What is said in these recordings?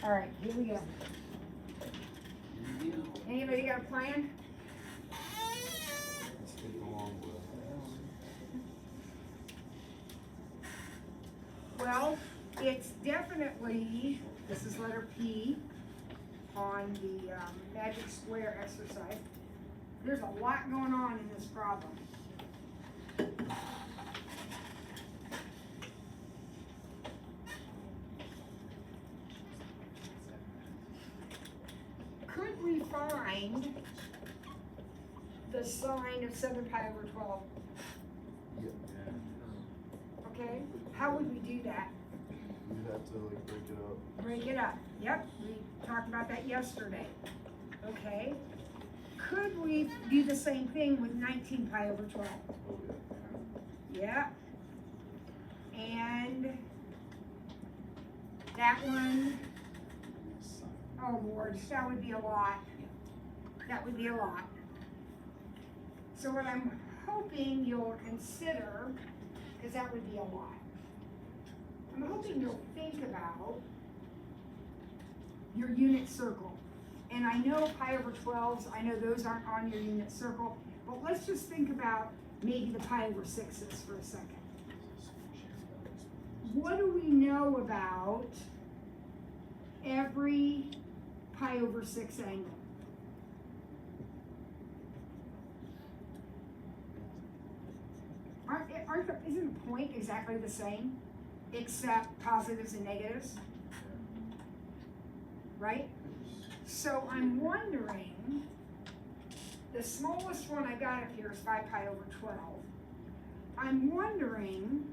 All right, here we go. Anybody got a plan? Let's get along with. Well, it's definitely, this is letter P on the magic square exercise. There's a lot going on in this problem. Could we find the sine of 7 pi over 12? Yeah. Okay, how would we do that? You'd have to like break it up. Break it up. Yep, we talked about that yesterday. Okay. Could we do the same thing with 19 pi over 12? Oh Yeah. And that one, oh Lord, that would be a lot. That would be a lot. So what I'm hoping you'll consider, because that would be a lot, I'm hoping you'll think about your unit circle. And I know pi over 12s, I know those aren't on your unit circle, but let's just think about maybe the pi over 6s for a second. What do we know about every pi over 6 angle? Isn't the point exactly the same, except positives and negatives? Right? So I'm wondering, the smallest one I got up here is 5 pi over 12. I'm wondering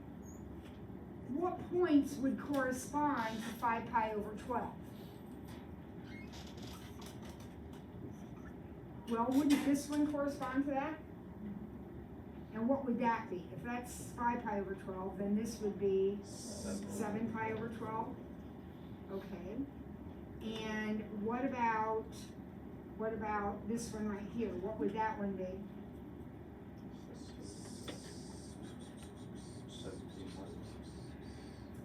what points would correspond to 5 pi over 12? Well, wouldn't this one correspond to that? And what would that be? If that's 5 pi over 12, then this would be 7 pi over 12? Okay. And what about this one right here? What would that one be?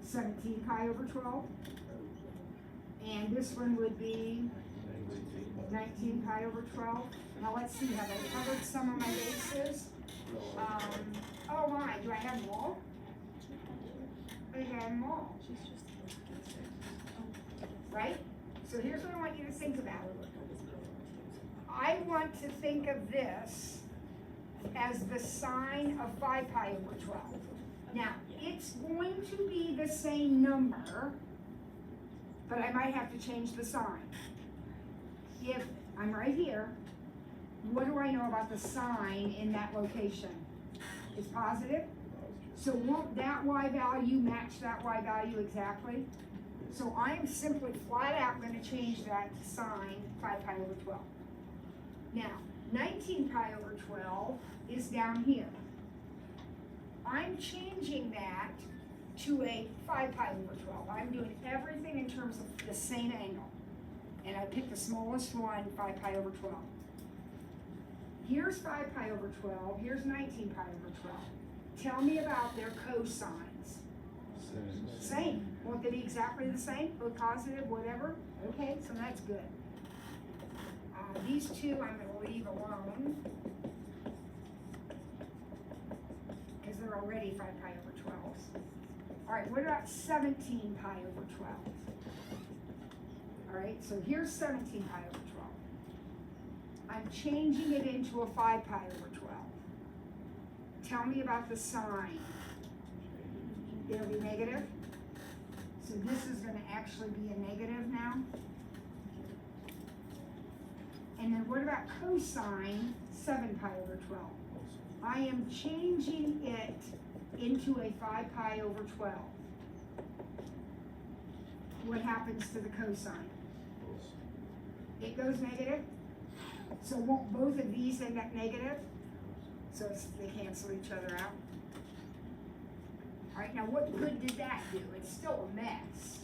17 pi over 12? And this one would be 19 pi over 12? Now let's see, have I covered some of my bases? Oh my, do I have them all? I think I have them all. Right? So here's what I want you to think about. I want to think of this as the sine of 5 pi over 12. Now, it's going to be the same number, but I might have to change the sign. If I'm right here, what do I know about the sign in that location? It's positive. So won't that y value match that y value exactly? So I'm simply flat out going to change that to sine 5 pi over 12. Now, 19 pi over 12 is down here. I'm changing that to a 5 pi over 12. I'm doing everything in terms of the same angle. And I picked the smallest one, 5 pi over 12. Here's 5 pi over 12, here's 19 pi over 12. Tell me about their cosines. Same. Won't they be exactly the same? Both positive, whatever? Okay, so that's good. These two I'm going to leave alone because they're already 5 pi over 12s. All right, what about 17 pi over 12? All right, so here's 17 pi over 12. I'm changing it into a 5 pi over 12. Tell me about the sign. It'll be negative. So this is going to actually be a negative now. And then what about cosine 7 pi over 12? I am changing it into a 5 pi over 12. What happens to the cosine? It goes negative. So won't both of these end up negative? So they cancel each other out. All right, now what good did that do? It's still a mess.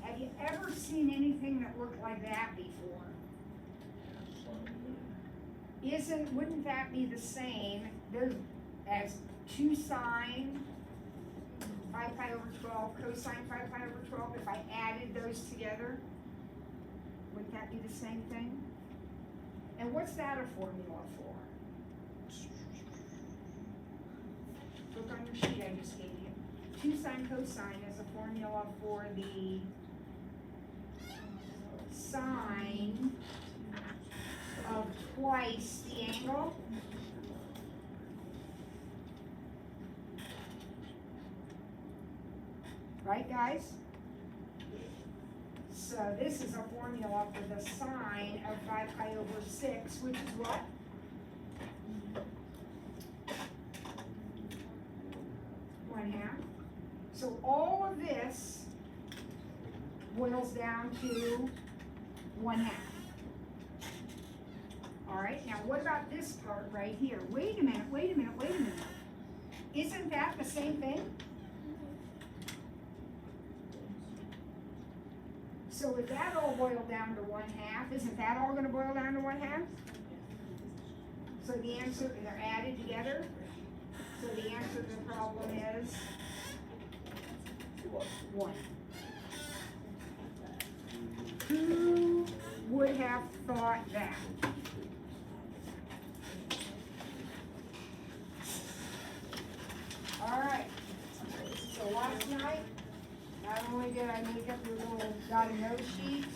Have you ever seen anything that looked like that before? Wouldn't that be the same as 2 sine 5 pi over 12 cosine 5 pi over 12, if I added those together, wouldn't that be the same thing? And what's that a formula for? Look on your sheet I just gave you. 2 sine cosine is a formula for the sine of twice the angle. Right, guys? So this is a formula for the sine of 5 pi over 6, which is what? One half. So all of this boils down to 1/2. All right, now what about this part right here? Wait a minute, wait a minute, wait a minute. Isn't that the same thing? So if that all boiled down to 1/2, isn't that all gonna boil down to 1/2? So the answer, they're added together. So the answer to the problem is 1. Who would have thought that? All right, so last night, not only did I make up your little dotted note sheet,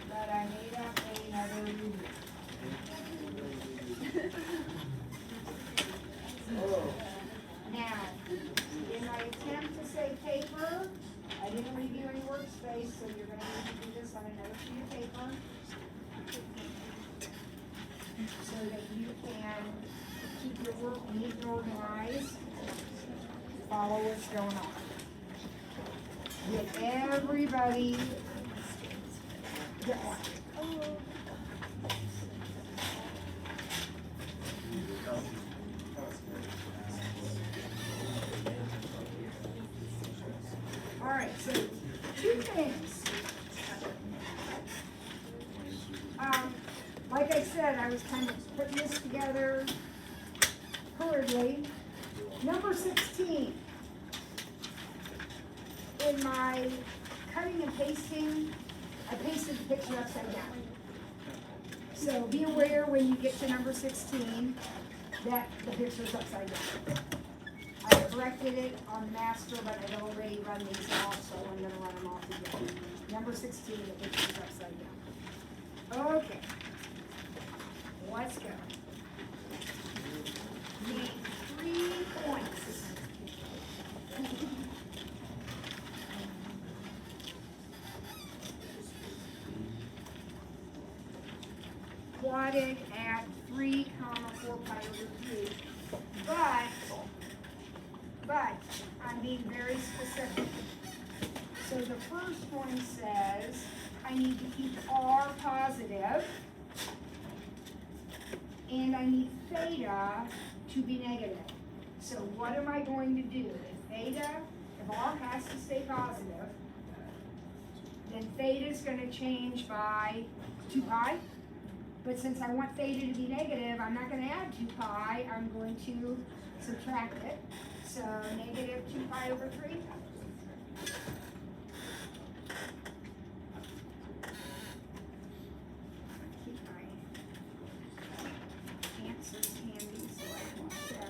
but I made up another review. Now, in my attempt to save paper, I didn't review any workspace, so you're gonna need to do this on another sheet of paper, so that you can keep your work neat and organized, follow what's going on. Get everybody get one. All right, so 2 things. Like I said, I was kind of putting this together hurriedly. Number 16. In my cutting and pasting, I pasted the picture upside down. So be aware when you get to number 16 that the picture's upside down. I corrected it on the master, but I've already run these off, so I'm gonna run them off again. Number 16, the picture's upside down. Okay. Let's go. Need 3 points. Plotted at 3, 4 pi over 3. But I'm being very specific. So the first one says I need to keep R positive, and I need theta to be negative. So what am I going to do? If R has to stay positive, then theta is going to change by 2 pi. But since I want theta to be negative, I'm not going to add 2 pi, I'm going to subtract it. So negative 2 pi over 3. Keep my answers handy so I can check.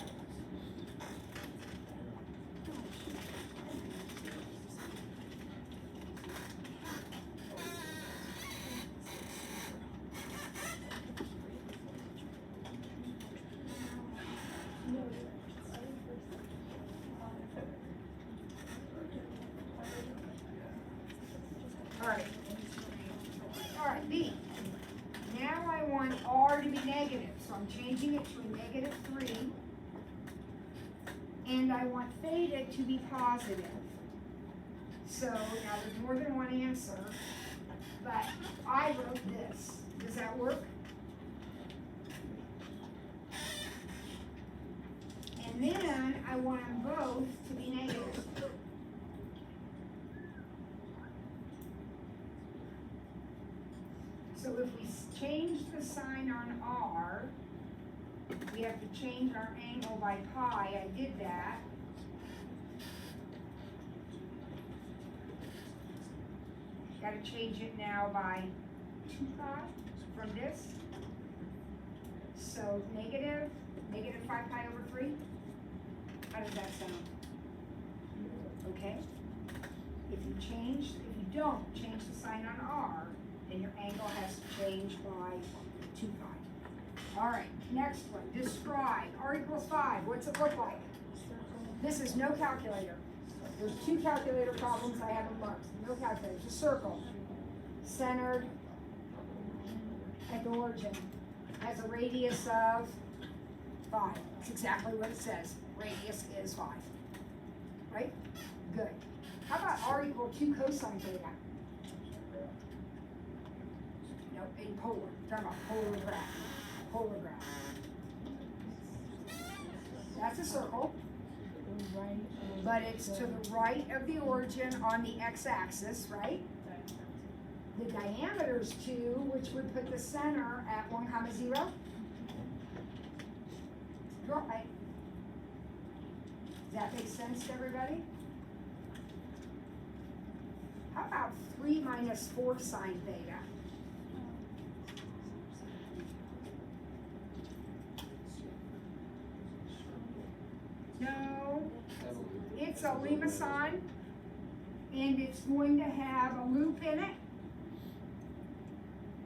Alright, B. Now I want R to be negative, so I'm changing it to a negative 3. And I want theta to be positive. So now there's more than one answer, but I wrote this. Does that work? And then I want them both to be negative. So if we change the sign on R, we have to change our angle by pi. I did that. Gotta change it now by 2 pi from this. So negative 5 pi over 3. How does that sound? Okay? If you don't change the sign on R, then your angle has to change by 2 pi. All right, next one, describe, R equals 5, what's it look like? This is no calculator. There's 2 calculator problems I haven't marked, no calculators, a circle, centered at the origin, has a radius of 5. That's exactly what it says, radius is 5, right? Good. How about R equal 2 cosine theta? No, in polar, we're talking about polar graph. That's a circle, but it's to the right of the origin on the x-axis, right? The diameter is 2, which would put the center at 1, 0. Right. Does that make sense to everybody? How about 3 minus 4 sine theta? No, it's a limacon, and it's going to have a loop in it.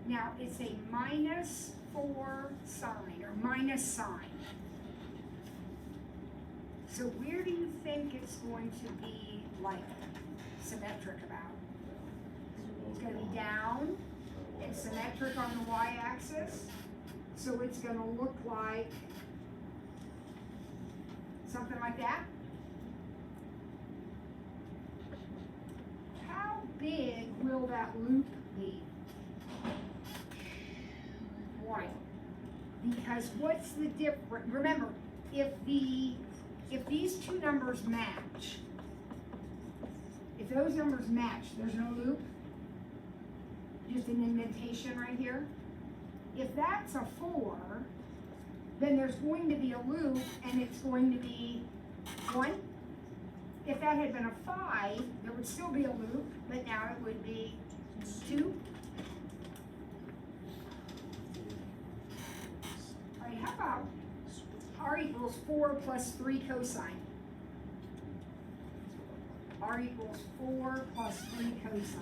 Now, it's a minus 4 sine, or minus sine. So where do you think it's going to be, like, symmetric about? It's going to be down and symmetric on the y-axis. So it's going to look like something like that. How big will that loop be? 1. Because what's the difference? Remember, if these two numbers match, if those numbers match, there's no loop, just an indentation right here. If that's a 4, then there's going to be a loop, and it's going to be 1. If that had been a 5, there would still be a loop, but now it would be 2. All right, how about R equals 4 plus 3 cosine? R equals 4 plus 3 cosine.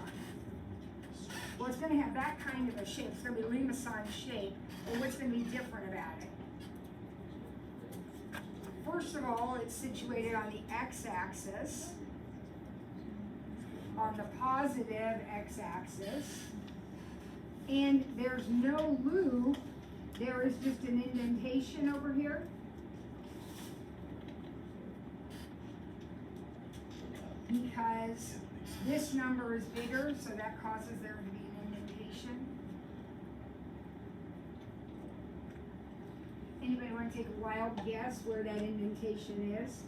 Well, it's going to have that kind of a shape. It's going to be limacon shape. But what's going to be different about it? First of all, it's situated on the x-axis, on the positive x-axis, and there's no loop. There is just an indentation over here. Because this number is bigger, so that causes there to be an indentation. Anybody want to take a wild guess where that indentation is?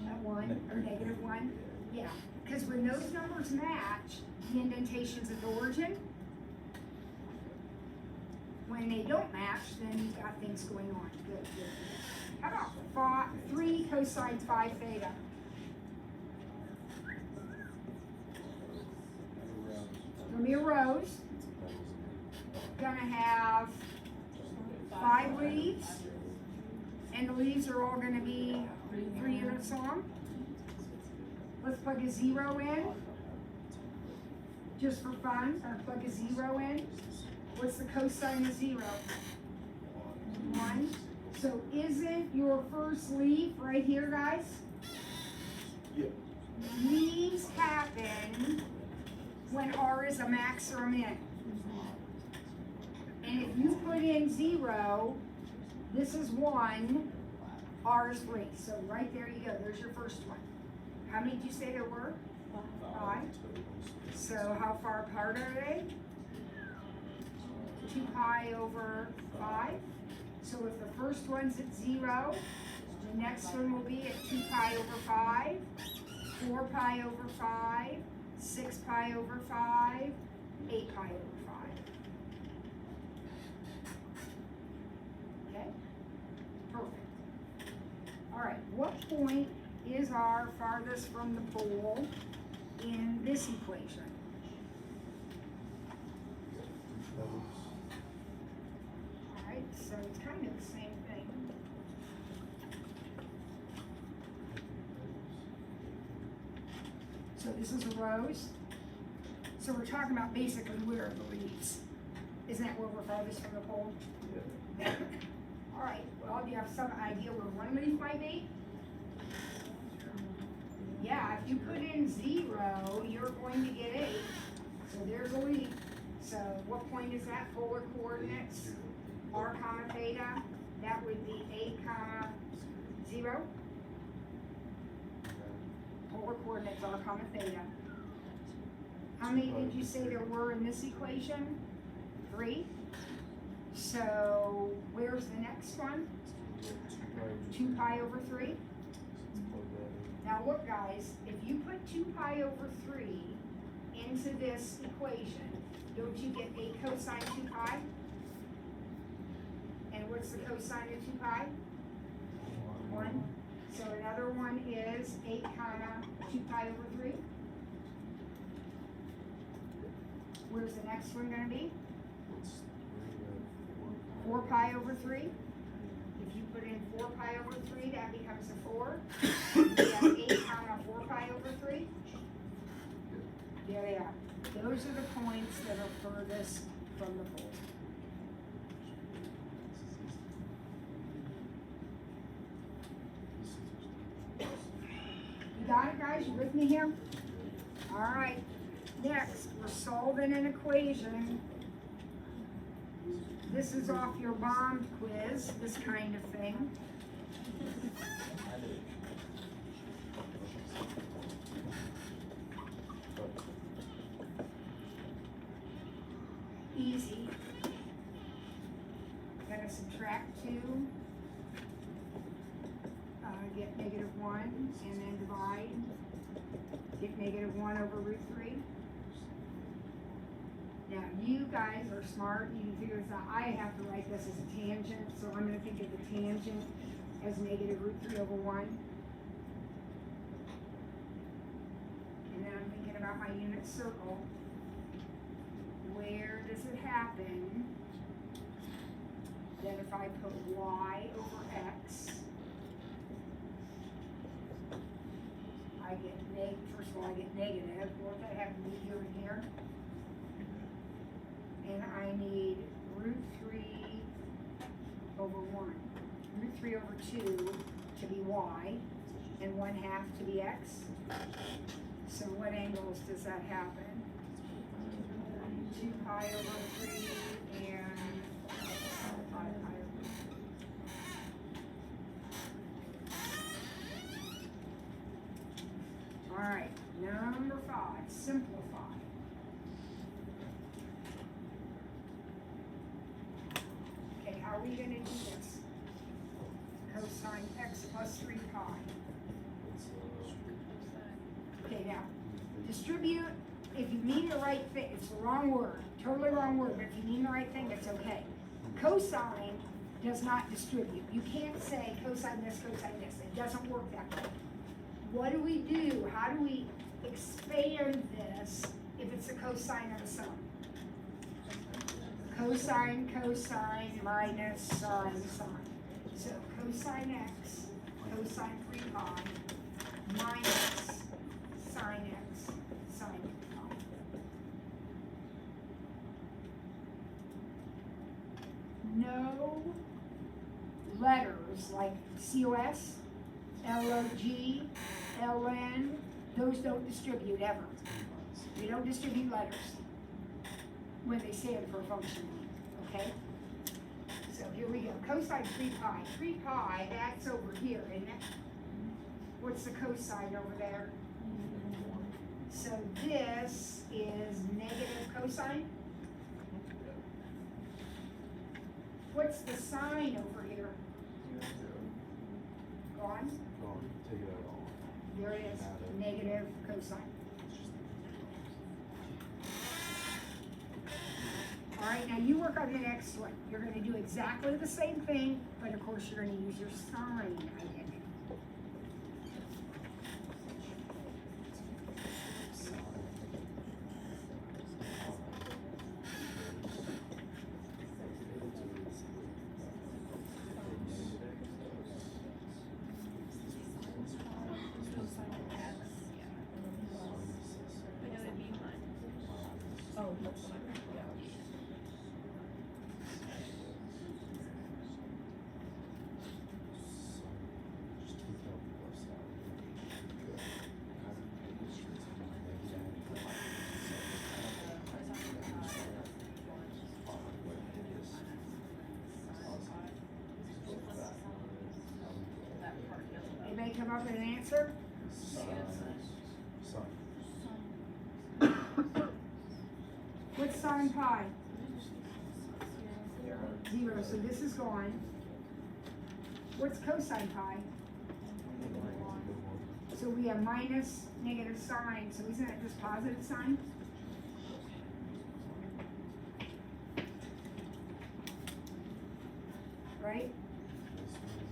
At 1 or negative 1? Yeah, because when those numbers match, the indentation's at the origin. When they don't match, then you've got things going on. Good, good, good. How about 3 cosine 5 theta? Gonna be a rose. Gonna have 5 leaves, and the leaves are all gonna be 3 units long. Let's plug a 0 in, just for fun. I'll plug a 0 in. What's the cosine of 0? 1. So isn't your first leaf right here, guys? Yeah. Leaves happen when R is a max or a min. And if you put in 0, this is 1, R is 3. So right there you go, there's your first one. How many did you say there were? 5. So how far apart are they? 2 pi over 5. So if the first one's at 0, the next one will be at 2 pi over 5, 4 pi over 5, 6 pi over 5, 8 pi over 5. Okay? Perfect. All right, what point is R farthest from the pole in this equation? it's kind of the same thing. So this is rows. So we're talking about basically where are the leads. Isn't that where we're farthest from the pole? Yeah. All right, well, do you have some idea where one leaf might be? Yeah, if you put in 0, you're going to get 8. So there's a leaf. So what point is that? Polar coordinates, r comma theta, that would be 8 comma 0. Polar coordinates, r comma theta. How many did you say there were in this equation? 3. So where's the next one? 2 pi over 3. Now look guys, if you put 2 pi over 3 into this equation, don't you get 8 cosine 2 pi? And what's the cosine of 2 pi? 1. So another one is 8 comma 2 pi over 3. Where's the next one gonna be? 4 pi over 3. If you put in 4 pi over 3, that becomes a 4. You have 8 comma 4 pi over 3. There they are. Those are the points that are furthest from the pole. You got it, guys? You with me here? All right. Next, we're solving an equation. This is off your bombed quiz, this kind of thing. Easy. Gonna subtract 2, get -1, and then divide. Get -1 over root 3. Now, you guys are smart, you can figure this out. I have to write this as a tangent, so I'm gonna think of the tangent as -√3 over 1. And then I'm thinking about my unit circle. Where does it happen that if I put y over x, I get first of all, I get negative. Won't that happen to be here and here? And I need √3 over 1. √3 over 2 to be y, and 1/2 to be x. So what angles does that happen? 2 pi over 3 and 5 pi over 3. All right, number 5, simplify. Okay, how are we gonna do this? Cosine x plus 3 pi. Okay, now, distribute, if you mean the right thing, it's the wrong word, totally wrong word, but if you mean the right thing, it's okay. Cosine does not distribute. You can't say cosine this, it doesn't work that way. What do we do? How do we expand this if it's a cosine of a sum? Cosine, cosine, minus sine, sine. So cosine x, cosine 3 pi, minus sine x, sine 3 pi. No letters like COS, LOG, LN, those don't distribute ever. They don't distribute letters when they stand for a function, okay? So here we go, cosine 3 pi. 3 pi, that's over here, isn't it? What's the cosine over there? So this is negative cosine. What's the sine over here? Gone? Take it out all. There it is, negative cosine. All right, now you work on the next one. You're going to do exactly the same thing, but of course you're going to use your sine identity. Anybody come up with an answer? What's sine pi? 0, so this is gone. What's cosine pi? So we have minus negative sign, so isn't it just positive sign? Right?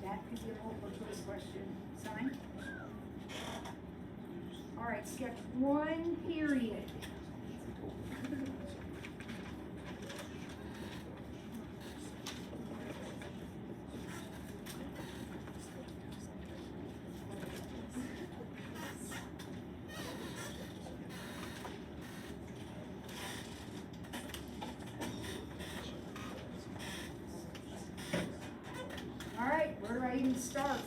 That could be a multiple choice question. Sign? Alright, sketch 1, period. Alright, where do I even start?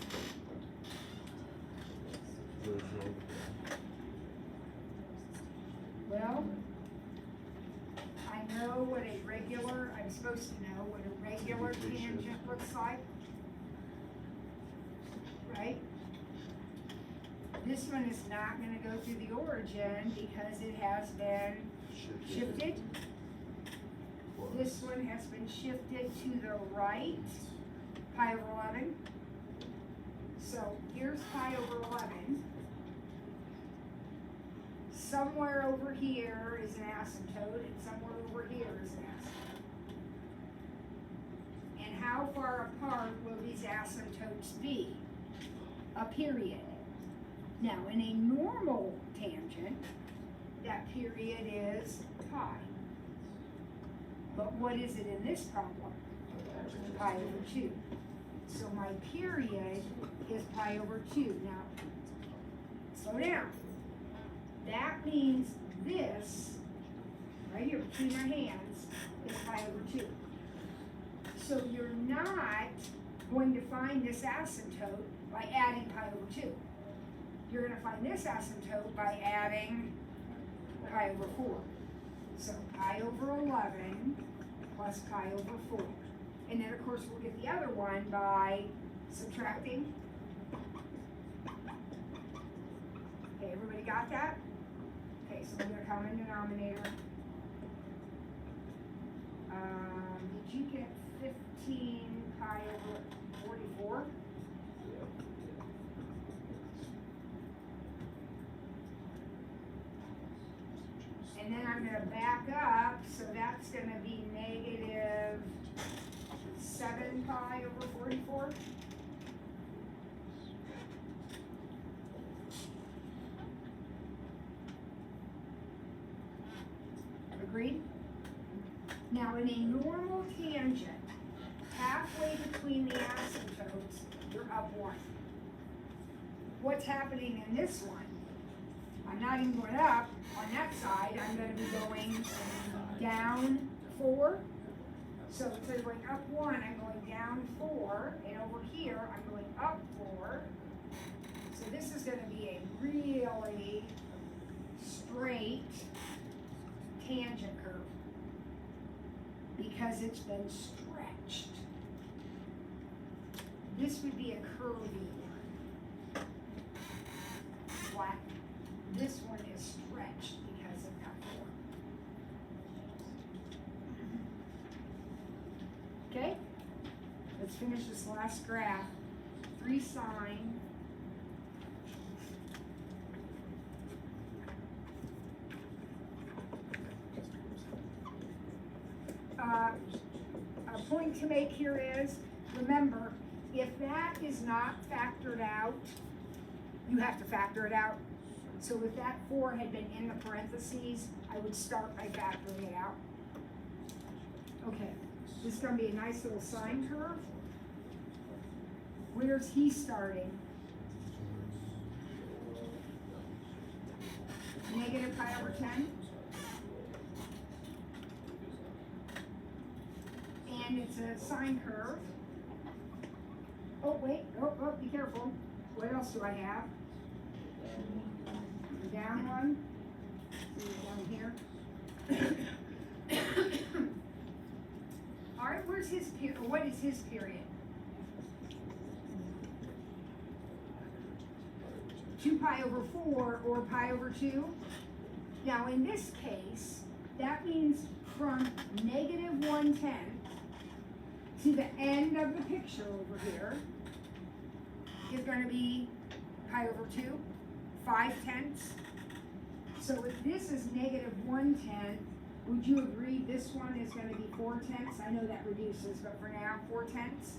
Well, I know what a regular, I'm supposed to know what a regular tangent looks like. Right? This one is not gonna go through the origin because it has been shifted. This one has been shifted to the right, pi over 11. So here's pi over 11. Somewhere over here is an asymptote, and somewhere over here is an asymptote. And how far apart will these asymptotes be? A period. Now, in a normal tangent, that period is pi. But what is it in this problem? Pi over 2. So my period is pi over 2. Now, slow down. That means this, right here between our hands, is pi over 2. So you're not going to find this asymptote by adding pi over 2. You're going to find this asymptote by adding pi over 4. So pi over 11 plus pi over 4. And then, of course, we'll get the other one by subtracting. Okay, everybody got that? Okay, so we're going to common denominator. Did you get 15 pi over 44? And then I'm going to back up, so that's going to be negative 7 pi over 44. Agreed? Now, in a normal tangent, halfway between the asymptotes, you're up 1. What's happening in this one? I'm not even going up on that side, I'm going to be going down 4. So instead of going up 1, I'm going down 4, and over here, I'm going up 4. So this is going to be a really straight tangent curve because it's been stretched. This would be a curvy one. Flat. This one is stretched because of that 4. Okay? Let's finish this last graph. 3 sine. A point to make here is, remember, if that is not factored out, you have to factor it out. So if that 4 had been in the parentheses, I would start by factoring it out. Okay, this is going to be a nice little sine curve. Where's he starting? Negative pi over 10. and it's a sine curve. Oh, wait, oh, be careful. What else do I have? The down one. See it down here. All right, where's his period? What is his period? 2 pi over 4 or pi over 2. Now in this case, that means from negative 1/10 to the end of the picture over here is going to be pi over 2, 5/10. So if this is negative 1/10, would you agree this one is going to be 4/10? I know that reduces, but for now, 4/10.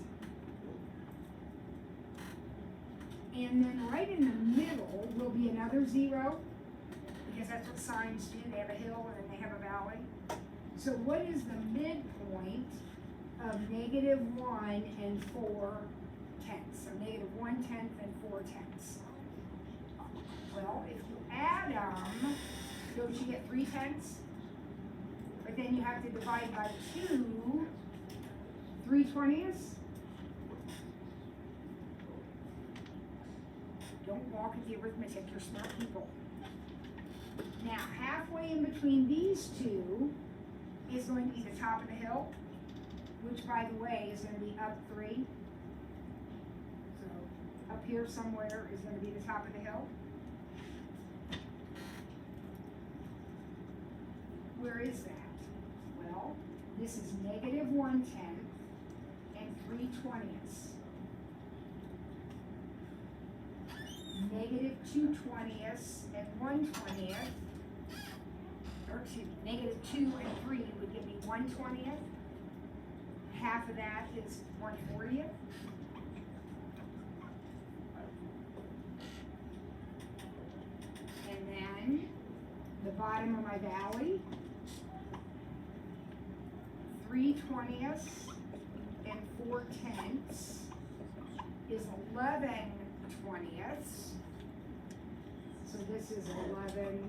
And then right in the middle will be another 0, because that's what sines do. They have a hill and then they have a valley. So what is the midpoint of negative 1 and 4/10? So negative 1/10 and 4/10. Well, if you add them, don't you get 3/10? But then you have to divide by 2, 3/20. Don't walk at the arithmetic, you're smart people. Now, halfway in between these two is going to be the top of the hill, which, by the way, is going to be up 3. So, up here somewhere is going to be the top of the hill. Where is that? Well, this is negative 1/10 and 3/20. Negative 2/20 and 1/20, or excuse me, negative 2 and 3 would give me 1/20. Half of that is 1/40. And then the bottom of my valley, 3/20 and 4/10 is 11/20. So this is 11/40.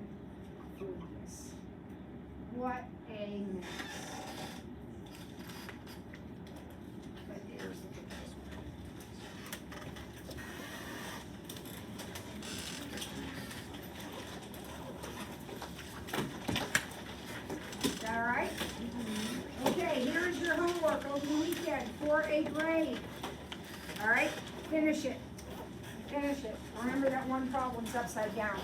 What a mess. But there's the picture. Is that all right? Okay, here's your homework over the weekend for a grade. All right, finish it. Finish it. Remember that one problem's upside down.